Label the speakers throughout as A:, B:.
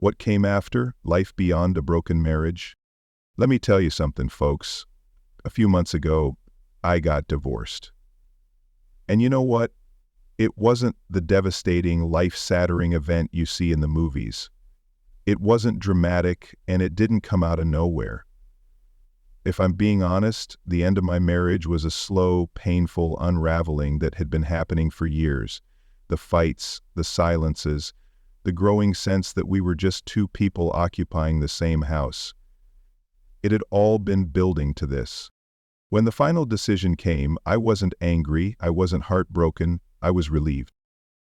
A: What came after? Life beyond a broken marriage? Let me tell you something, folks. A few months ago, I got divorced. And you know what? It wasn't the devastating, life-shattering event you see in the movies. It wasn't dramatic, and it didn't come out of nowhere. If I'm being honest, the end of my marriage was a slow, painful unraveling that had been happening for years. The fights, the silences, the growing sense that we were just two people occupying the same house. It had all been building to this. When the final decision came, I wasn't angry, I wasn't heartbroken, I was relieved.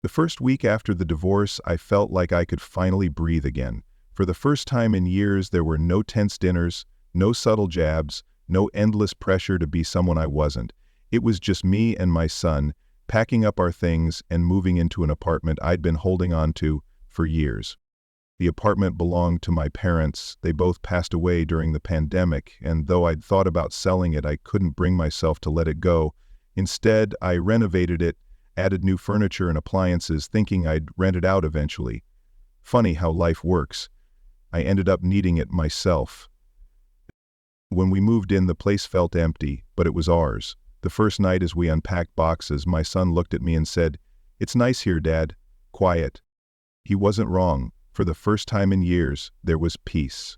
A: The first week after the divorce, I felt like I could finally breathe again. For the first time in years, there were no tense dinners, no subtle jabs, no endless pressure to be someone I wasn't. It was just me and my son, packing up our things and moving into an apartment I'd been holding on to for years. The apartment belonged to my parents. They both passed away during the pandemic, and though I'd thought about selling it, I couldn't bring myself to let it go. Instead, I renovated it, added new furniture and appliances, thinking I'd rent it out eventually. Funny how life works. I ended up needing it myself. When we moved in, the place felt empty, but it was ours. The first night as we unpacked boxes, my son looked at me and said, "It's nice here, Dad. Quiet." He wasn't wrong. For the first time in years, there was peace.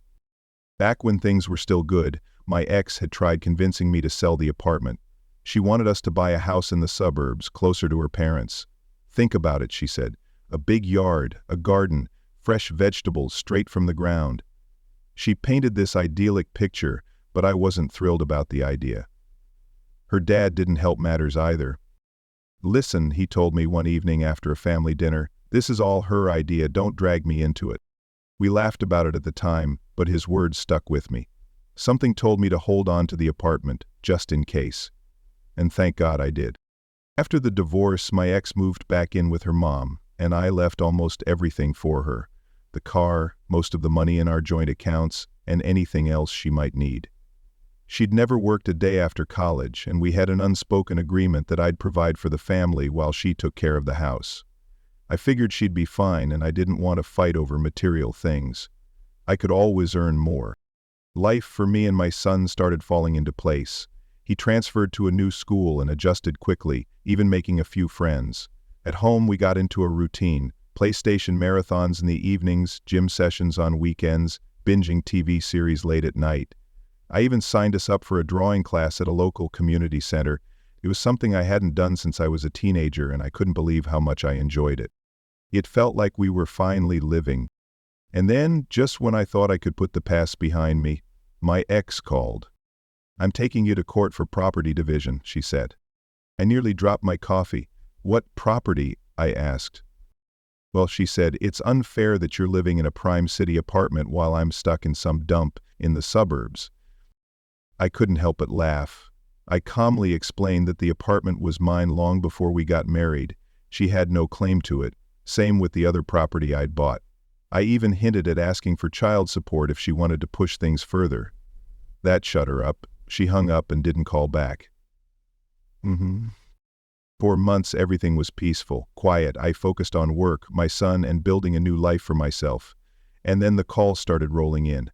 A: Back when things were still good, my ex had tried convincing me to sell the apartment. She wanted us to buy a house in the suburbs, closer to her parents. "Think about it," she said. "A big yard, a garden, fresh vegetables straight from the ground." She painted this idyllic picture, but I wasn't thrilled about the idea. Her dad didn't help matters either. "Listen," he told me one evening after a family dinner, "this is all her idea, don't drag me into it." We laughed about it at the time, but his words stuck with me. Something told me to hold on to the apartment, just in case. And thank God I did. After the divorce, my ex moved back in with her mom, and I left almost everything for her. The car, most of the money in our joint accounts, and anything else she might need. She'd never worked a day after college, and we had an unspoken agreement that I'd provide for the family while she took care of the house. I figured she'd be fine, and I didn't want to fight over material things. I could always earn more. Life for me and my son started falling into place. He transferred to a new school and adjusted quickly, even making a few friends. At home, we got into a routine: PlayStation marathons in the evenings, gym sessions on weekends, binging TV series late at night. I even signed us up for a drawing class at a local community center. It was something I hadn't done since I was a teenager, and I couldn't believe how much I enjoyed it. It felt like we were finally living. And then, just when I thought I could put the past behind me, my ex called. "I'm taking you to court for property division," she said. I nearly dropped my coffee. "What property?" I asked. "Well," she said, "it's unfair that you're living in a prime city apartment while I'm stuck in some dump in the suburbs." I couldn't help but laugh. I calmly explained that the apartment was mine long before we got married. She had no claim to it. Same with the other property I'd bought. I even hinted at asking for child support if she wanted to push things further. That shut her up. She hung up and didn't call back. For months, everything was peaceful, quiet. I focused on work, my son, and building a new life for myself. And then the calls started rolling in.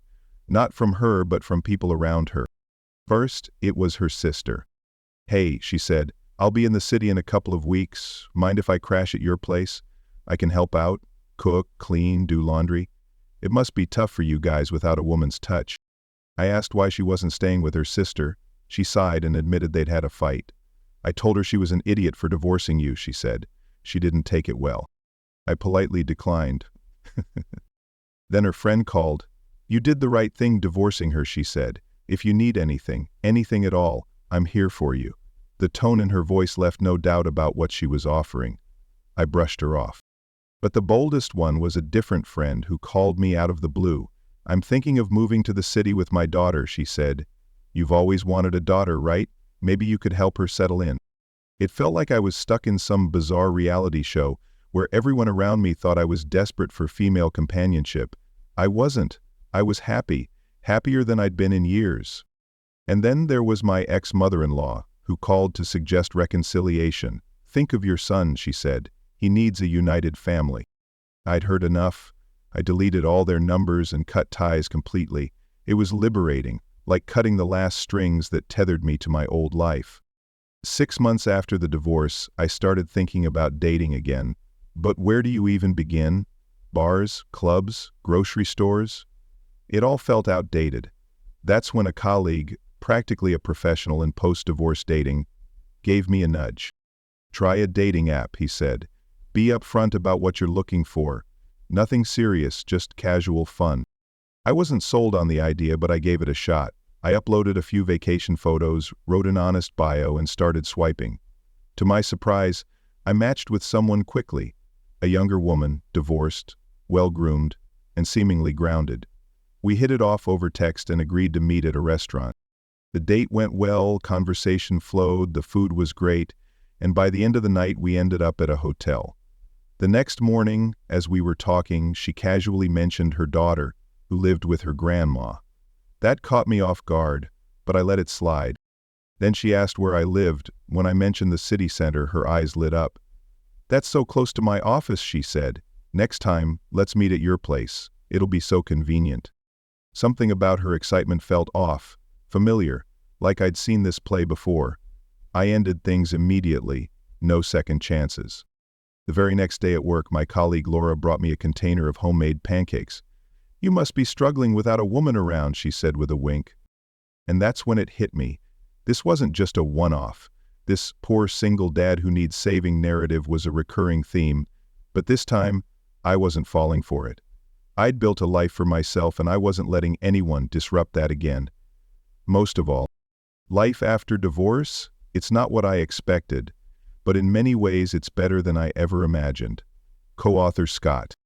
A: Not from her, but from people around her. First, it was her sister. "Hey," she said, "I'll be in the city in a couple of weeks. Mind if I crash at your place? I can help out, cook, clean, do laundry. It must be tough for you guys without a woman's touch." I asked why she wasn't staying with her sister. She sighed and admitted they'd had a fight. "I told her she was an idiot for divorcing you," she said. "She didn't take it well." I politely declined. Then her friend called. "You did the right thing divorcing her," she said. "If you need anything, anything at all, I'm here for you." The tone in her voice left no doubt about what she was offering. I brushed her off. But the boldest one was a different friend who called me out of the blue. "I'm thinking of moving to the city with my daughter," she said. "You've always wanted a daughter, right? Maybe you could help her settle in." It felt like I was stuck in some bizarre reality show where everyone around me thought I was desperate for female companionship. I wasn't. I was happy, happier than I'd been in years. And then there was my ex-mother-in-law, who called to suggest reconciliation. "Think of your son," she said. "He needs a united family." I'd heard enough. I deleted all their numbers and cut ties completely. It was liberating, like cutting the last strings that tethered me to my old life. 6 months after the divorce, I started thinking about dating again. But where do you even begin? Bars, clubs, grocery stores? It all felt outdated. That's when a colleague, practically a professional in post-divorce dating, gave me a nudge. "Try a dating app," he said. "Be upfront about what you're looking for. Nothing serious, just casual fun." I wasn't sold on the idea, but I gave it a shot. I uploaded a few vacation photos, wrote an honest bio, and started swiping. To my surprise, I matched with someone quickly. A younger woman, divorced, well-groomed, and seemingly grounded. We hit it off over text and agreed to meet at a restaurant. The date went well, conversation flowed, the food was great, and by the end of the night we ended up at a hotel. The next morning, as we were talking, she casually mentioned her daughter, who lived with her grandma. That caught me off guard, but I let it slide. Then she asked where I lived. When I mentioned the city center, her eyes lit up. "That's so close to my office," she said. "Next time, let's meet at your place. It'll be so convenient." Something about her excitement felt off, familiar, like I'd seen this play before. I ended things immediately, no second chances. The very next day at work, my colleague Laura brought me a container of homemade pancakes. "You must be struggling without a woman around," she said with a wink. And that's when it hit me. This wasn't just a one-off. This poor single dad who needs saving narrative was a recurring theme, but this time, I wasn't falling for it. I'd built a life for myself and I wasn't letting anyone disrupt that again. Most of all, life after divorce? It's not what I expected, but in many ways it's better than I ever imagined. Co-author Scott.